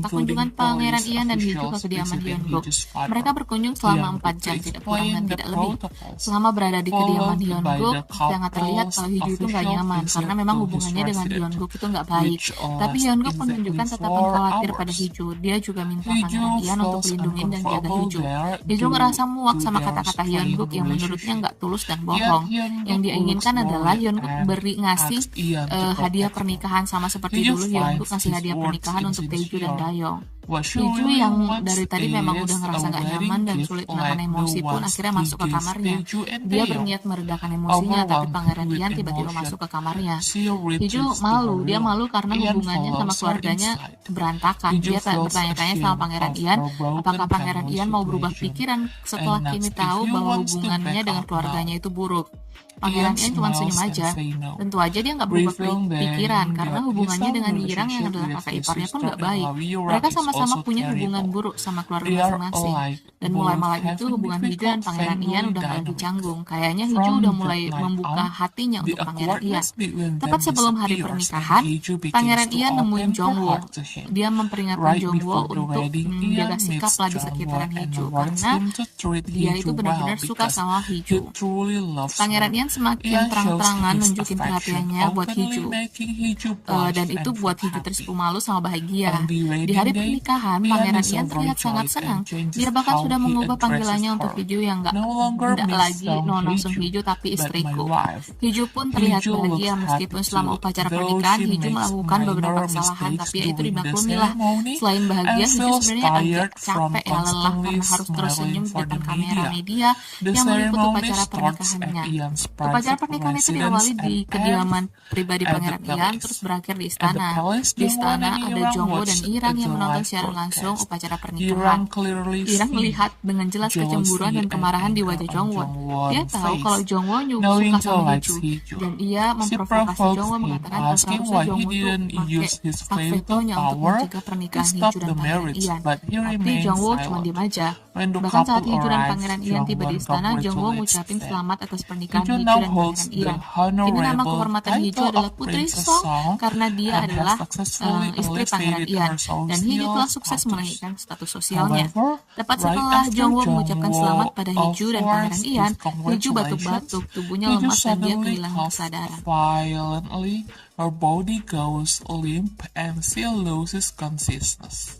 membantah kunjungan Pangeran Ian dan Hiju ke kediaman Hyun-guk. Mereka berkunjung selama 4 jam, tidak kurang dan tidak lebih. Selama berada di kediaman Hyun-guk, sangat terlihat kalau Hiju itu nggak nyaman karena memang hubungannya dengan Hyun-guk itu nggak baik. Tapi Hyun-guk menunjukkan tetapan khawatir pada Hiju. Dia juga minta Pangeran Ian untuk melindungi dan jaga Hiju. Hiju ngerasa muak sama kata-kata Hyun-guk yang menurutnya nggak tulus dan bohong. Yang dia inginkan adalah Hyun-guk ngasih hadiah pernikahan sama seperti dulu Hyun-guk ngasih hadiah pernikahan untuk Taeju dan Dayong. Hiju yang dari tadi memang udah ngerasa gak nyaman dan sulit menahan emosi pun akhirnya masuk ke kamarnya. Dia berniat meredakan emosinya, tapi Pangeran Ian tiba-tiba masuk ke kamarnya. Hiju malu, dia malu karena hubungannya sama keluarganya berantakan. Dia bertanya-tanya sama Pangeran Ian, apakah Pangeran Ian mau berubah pikiran setelah Kimi tahu bahwa hubungannya dengan keluarganya itu buruk. Pangeran Ian cuma senyum aja. Tentu aja dia nggak berubah pikiran karena hubungannya dengan Yirang yang adalah kakak iparnya pun nggak baik. Mereka sama-sama punya hubungan buruk sama keluarga masing-masing. Dan mulai malam itu hubungan Hiju dan Pangeran Ian udah nggak lagi canggung. Kayaknya Hiju udah mulai membuka hatinya untuk Pangeran Ian. Tepat sebelum hari pernikahan, Pangeran Ian nemuin Jongwoo. Dia memperingatkan Jongwoo untuk menjaga sikap lah di sekitaran Hiju karena dia itu benar-benar suka sama Hiju. Pangeran Ian semakin terang-terangan nunjukin perhatiannya buat Hiju, dan itu buat Hiju tersebut malu sama bahagia. Di hari pernikahan, Pangeran Ian terlihat sangat senang. Dia bahkan sudah mengubah panggilannya untuk Hiju yang nggak lagi Nona Sung Hiju tapi istriku. Hiju pun terlihat bahagia meskipun selama upacara pernikahan Hiju melakukan beberapa kesalahan, tapi itu dimaklumi lah. Selain bahagia, Hiju sebenarnya agak capek ya, lelah karena harus terus senyum di depan kamera media yang meliput upacara pernikahannya. Upacara pernikahan itu diawali di kediaman pribadi Pangeran Ian, terus berakhir di istana. Di istana ada Jongwoo dan Irang yang menonton secara langsung upacara pernikahan. Irang melihat dengan jelas kecemburuan dan kemarahan di wajah Jongwoo. Dia tahu kalau Jongwoo suka sama Hiju, dan ia memprovokasi Jongwoo mengatakan kalau seharusnya Jongwoo itu pakai hak vetonya untuk mencegah pernikahan Hiju dan Pangeran Ian. Tapi Jongwoo cuma diam aja. Bahkan saat Hiju dan Pangeran Ian tiba di istana, Jongwoo ngucapin selamat atas pernikahan Hiju dan Pangeran Ian. Ini nama kehormatan Hiju adalah Putri Song karena dia adalah istri Pangeran Ian, dan Hiju telah sukses menaikkan status sosialnya. Tepat setelah Jongwoo mengucapkan selamat pada Hiju dan Pangeran Ian, Hiju batuk-batuk, tubuhnya lemas dan dia kehilangan kesadaran. Violently, her body goes limp and she loses consciousness.